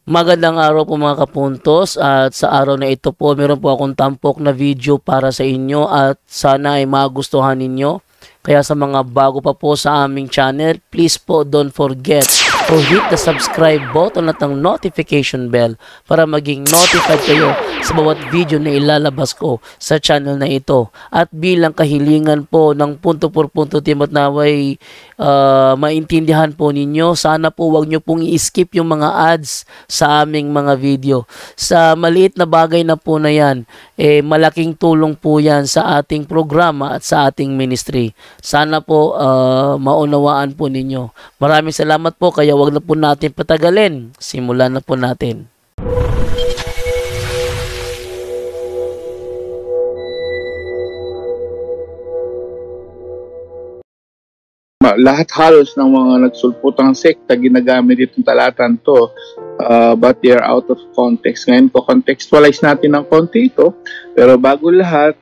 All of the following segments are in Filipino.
Magandang araw po mga kapuntos, at sa araw na ito po meron po akong tampok na video para sa inyo at sana ay magustuhan ninyo. Kaya sa mga bago pa po sa aming channel, please po don't forget to hit the subscribe button at ang notification bell para maging notified kayo sa bawat video na ilalabas ko sa channel na ito. At bilang kahilingan po ng punto por punto team at naway maintindihan po ninyo, sana po wag nyo pong i-skip yung mga ads sa aming mga video. Sa maliit na bagay na po na yan, malaking tulong po yan sa ating programa at sa ating ministry. Sana po maunawaan po ninyo. Maraming salamat po, kaya wag na po natin patagalin. Simulan na po natin. Lahat halos ng mga nagsulputang sekta ginamit itong talatan to, but they are out of context. Ngayon po, contextualize natin ng konti ito. Pero bago lahat,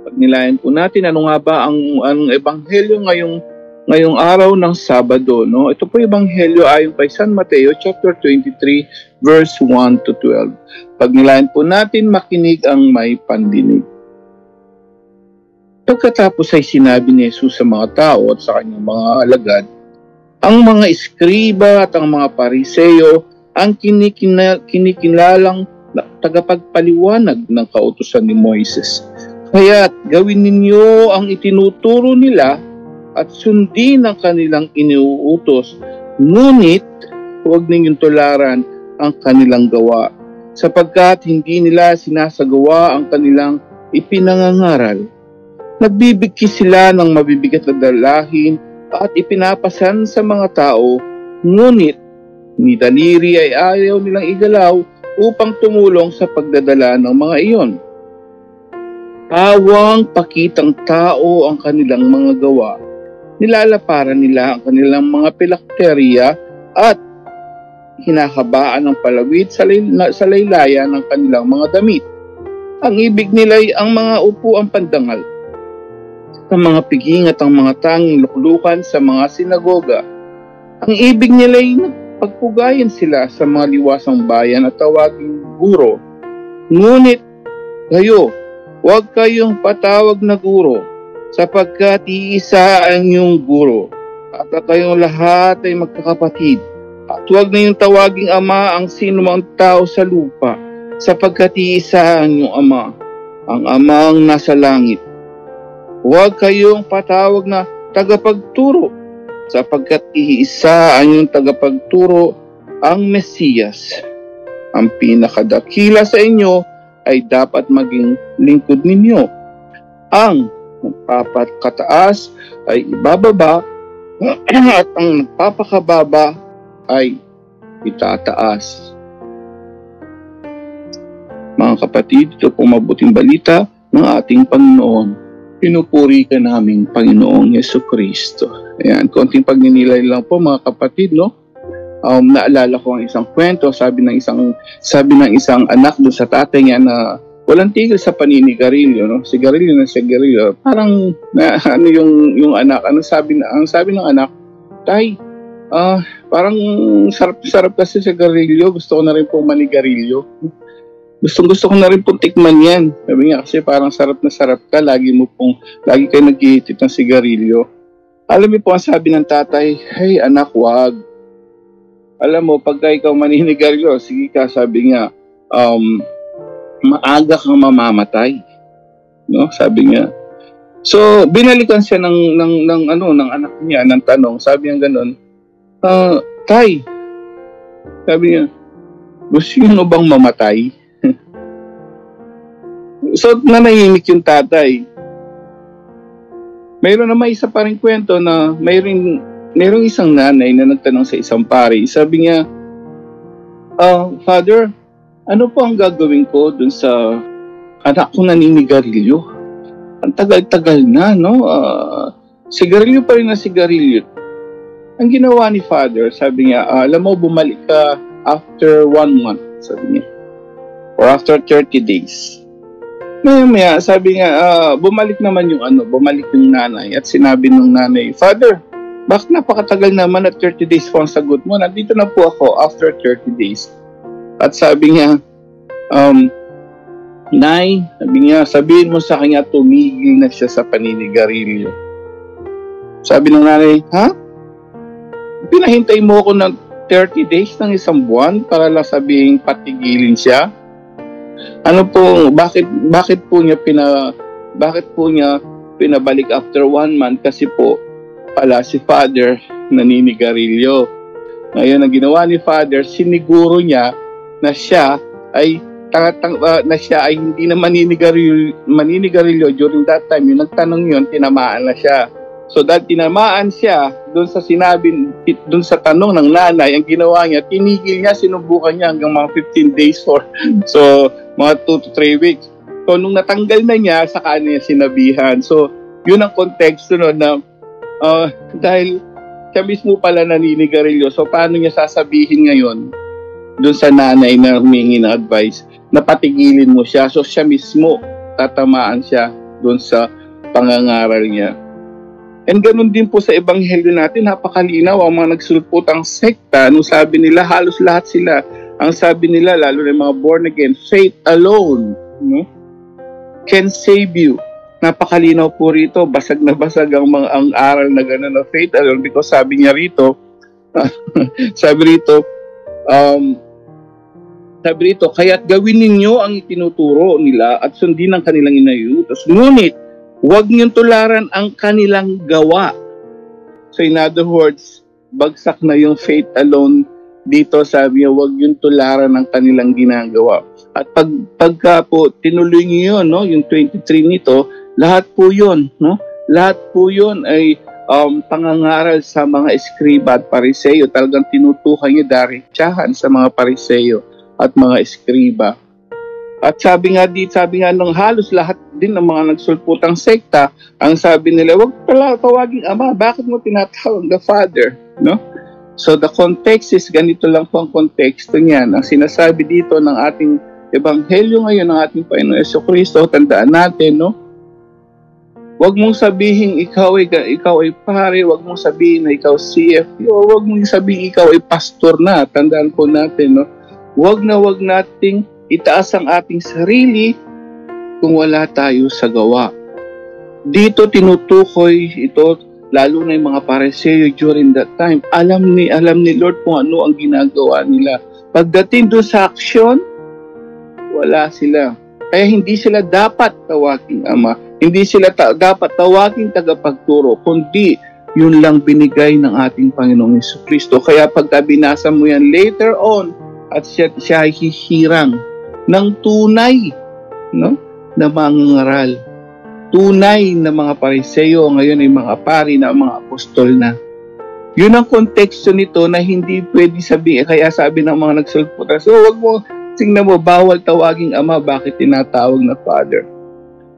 pagnilayan po natin ano nga ba ang ebanghelyo ngayong araw ng Sabado, no? Ito po ebanghelyo ayon kay San Mateo chapter 23 verse 1 to 12. Pagnilayan po natin, makinig ang may pandinig. Pagkatapos ay sinabi ni Jesus sa mga tao at sa kanyang mga alagad, ang mga eskriba at ang mga pariseyo ang kinikilalang tagapagpaliwanag ng kautusan ni Moises. Kaya't gawin ninyo ang itinuturo nila at sundin ang kanilang iniuutos, ngunit huwag ninyong tularan ang kanilang gawa, sapagkat hindi nila sinasagawa ang kanilang ipinangangaral. Nagbibigki sila ng mabibigat na dalahin at ipinapasan sa mga tao, ngunit ni daliri ay ayaw nilang igalaw upang tumulong sa pagdadala ng mga iyon. Pawang pakitang tao ang kanilang mga gawa. Nilalaparan nila ang kanilang mga pilakteriya at hinahaba ng palawit sa laylayan ng kanilang mga damit. Ang ibig nila ay ang mga upuang pandangal, ang mga piging at ang mga tanging luklukan sa mga sinagoga. Ang ibig nila ay pagpugayan sila sa mga liwasang bayan at tawaging guro. Ngunit kayo, huwag kayong patawag na guro, sapagkat iisa ang iyong guro, at kayong lahat ay magkakapatid. At huwag na yung tawaging ama ang sinumang tao sa lupa, sapagkat iisa ang iyong ama, ang amang nasa langit. Huwag kayong patawag na tagapagturo, sapagkat iisa ang iyong tagapagturo, ang Mesiyas. Ang pinakadakila sa inyo ay dapat maging lingkod ninyo. Ang nagpapakataas ay ibababa, at ang nagpapakababa ay itataas. Mga kapatid, ito pong mabuting balita ng ating Panginoon. Pinupuri ka naming Panginoong Jesucristo. Ayan, konting pagninilay lang po mga kapatid, no? Naalala ko ang isang kwento, sabi ng isang anak doon sa tatay niya na walang tigil sa paninigarilyo, no? Sigarilyo na sigarilyo. Parang ano yung anak, ang sabi ng anak, tay, parang sarap kasi sigarilyo, gusto ko na rin po manigarilyo. Gusto ko na rin pong tikman yan. Sabi niya, kasi parang sarap na sarap ka. Lagi kayo nag-iitit ng sigarilyo. Alam mo po ang sabi ng tatay, hey anak, wag. Alam mo, pagka ikaw maninigarilyo, sige ka, sabi niya, maaga kang mamamatay. No? Sabi niya. So, binalikan siya ng anak niya, ng tanong. Sabi niya ganun, tay, sabi niya, gusto niyo bang mamatay? So, nanahimik yung tatay. Mayroon naman isa pa rin kwento na mayroong isang nanay na nagtanong sa isang pari. Sabi niya, Father, ano po ang gagawin ko dun sa anak ko naninigarilyo? Ang tagal-tagal na, no? Sigarilyo pa rin na sigarilyo. Ang ginawa ni Father, sabi niya, alam mo, bumalik ka after 1 month, sabi niya. Or after 30 days. Maya, sabi nga, bumalik yung nanay at sinabi ng nanay, Father, Bakit napakatagal naman at 30 days po ang sagot mo? Nandito na po ako after 30 days. At sabi niya, Nay, sabihin mo sa kanya tumigil na siya sa paninigarilyo. Sabi ng nanay, ha? Pinahintay mo ako ng 30 days ng isang buwan para lang sabihin patigilin siya? Ano po, bakit po niya pinabalik after 1 month? Kasi po pala si Father naninigarilyo. Ngayon ang ginawa ni Father, siniguro niya na siya ay hindi na maninigarilyo during that time. Yung nagtanong yun, tinamaan na siya. So dahil tinamaan siya doon sa tanong ng nanay, ang ginawa niya, tinigil niya, sinubukan niya hanggang mga 15 days so mga 2 to 3 weeks. So nung natanggal na niya, saka niya sinabihan. So yun ang konteksto no, na dahil siya mismo pala naninigarilyo, so paano niya sasabihin ngayon doon sa nanay na humingi ng advice na patigilin mo siya? So siya mismo tatamaan siya doon sa pangangaral niya. And ganun din po sa ebanghelyo natin, napakalinaw ang mga nagsulputang sekta. Nung sabi nila, halos lahat sila, ang sabi nila, lalo na mga born again, faith alone, no, can save you. Napakalinaw po rito, basag na basag ang aral na gano'n na faith alone, because sabi niya rito, sabi rito, kaya't gawin ninyo ang itinuturo nila at sundin ang kanilang inayutos. Ngunit, huwag niyong tularan ang kanilang gawa. So in other words, bagsak na yung faith alone dito. Sabi niya, huwag niyong tularan ang kanilang ginagawa. At pagka po tinuloy niyo yun, no, yung 23 nito, lahat po yun, no? Lahat po yun ay pangangaral sa mga eskriba at pariseyo. Talagang tinutukan niya diretsahan sa mga pariseyo at mga eskriba. At sabi nga nung halos lahat din ng mga nagsulputang sekta, ang sabi nila, wag pala tawaging Ama, bakit mo tinatawag the Father, no? So the context is, ganito lang po ang konteksto niyan. Ang sinasabi dito ng ating ebanghelyo ngayon ng ating Panginoon Jesucristo, tandaan natin, no? Wag mong sabihin ikaw ay pare, wag mong sabihin na ikaw CFP, o wag mong sabihin ikaw ay pastor na. Tandaan po natin, no? Wag nating itaas ang ating sarili kung wala tayo sa gawa. Dito tinutukoy ito, lalo na yung mga pariseyo during that time. Alam ni Lord kung ano ang ginagawa nila. Pagdating doon sa aksyon, wala sila. Kaya hindi sila dapat tawaging Ama. Hindi sila dapat tawaging tagapagturo, kundi yun lang binigay ng ating Panginoong Jesucristo. Kaya pagka binasa mo yan later on, at siya ay hihirang ng tunay, no, na mangangaral. Tunay na mga pariseyo, ngayon ay mga pari na, mga apostol na. Yun ang konteksto nito na hindi pwede sabihin. Kaya sabi ng mga nagsulputan, so wag mo, tingnan mo, bawal tawaging Ama, bakit tinatawag na Father?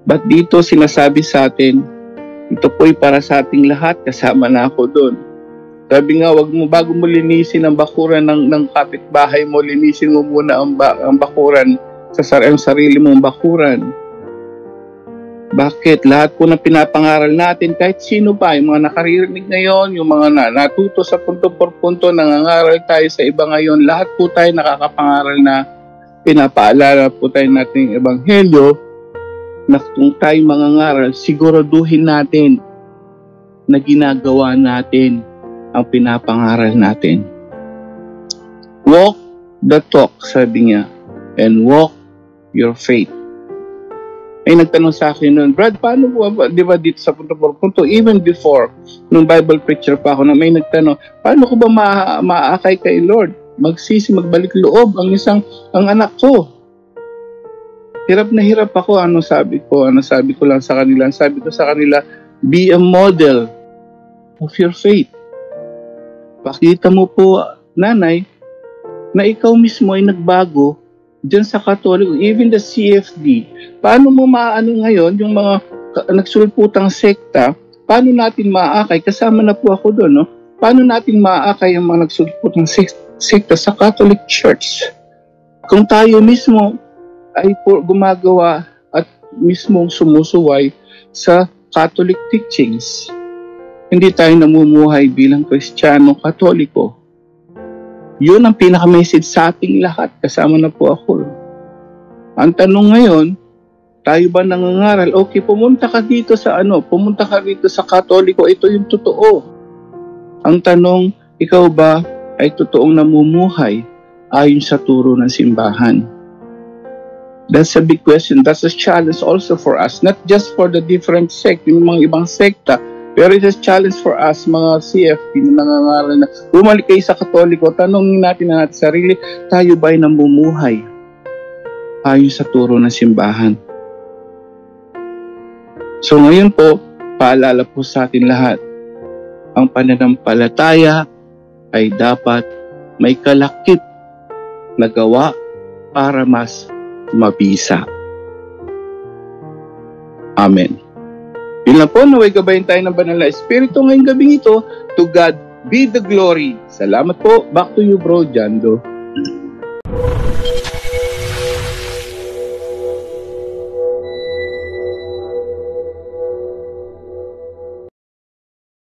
But dito sinasabi sa atin, ito po'y para sa ating lahat, kasama na ako doon. Sabi nga, wag mo, bago mo linisin ang bakuran ng kapitbahay mo, linisin mo muna ang bakuran sa sarili mong bakuran. Bakit? Lahat po na pinapangaral natin, kahit sino pa, yung mga nakaririnig ngayon, yung mga natuto sa punto por punto, nangangaral tayo sa iba ngayon, lahat po tayo nakakapangaral na pinapaalala po tayo nating ebanghelyo, na kung tayo mangangaral, siguraduhin natin na ginagawa natin ang pinapangaral natin. Walk the talk, sabi niya, and walk your faith. Ay nagtanong sa akin noon, Brad, paano po, di ba dito sa punto por punto, even before, nung Bible preacher pa ako, na may nagtanong, paano ko ba maakay kay Lord? Magbalik loob ang anak ko. Hirap na hirap ako. Ano sabi ko lang sa kanila? Sabi ko sa kanila, be a model of your faith. Pakita mo po, nanay, na ikaw mismo ay nagbago dyan sa Katoliko, even the CFD. Paano mo maano ngayon yung mga nagsulputang sekta? Paano natin maaakay? Kasama na po ako doon, no? Paano natin maaakay yung mga nagsulputang sekta sa Catholic Church? Kung tayo mismo ay gumagawa at mismong sumusuway sa Catholic teachings. Hindi tayo namumuhay bilang Kristiyano Katoliko. Yun ang pinaka-message sa ating lahat. Kasama na po ako. Ang tanong ngayon, tayo ba nangangaral? Okay, pumunta ka dito sa pumunta ka dito sa Katoliko, ito yung totoo. Ang tanong, ikaw ba ay totoong namumuhay ayon sa turo ng simbahan? That's a big question. That's a challenge also for us. Not just for the different sect, yung mga ibang sekta, pero it's a challenge for us, mga CFP na nangangaral na bumalik kayo sa Katoliko, tanongin natin na natin sarili, tayo ba ay namumuhay ayon sa turo ng simbahan? So ngayon po, paalala po sa atin lahat, ang pananampalataya ay dapat may kalakip na gawa para mas mabisa. Amen. Yun lang po, naway gabayin tayo ng banal na Espiritu ngayong gabing ito. To God be the glory. Salamat po. Back to you, Bro Jando.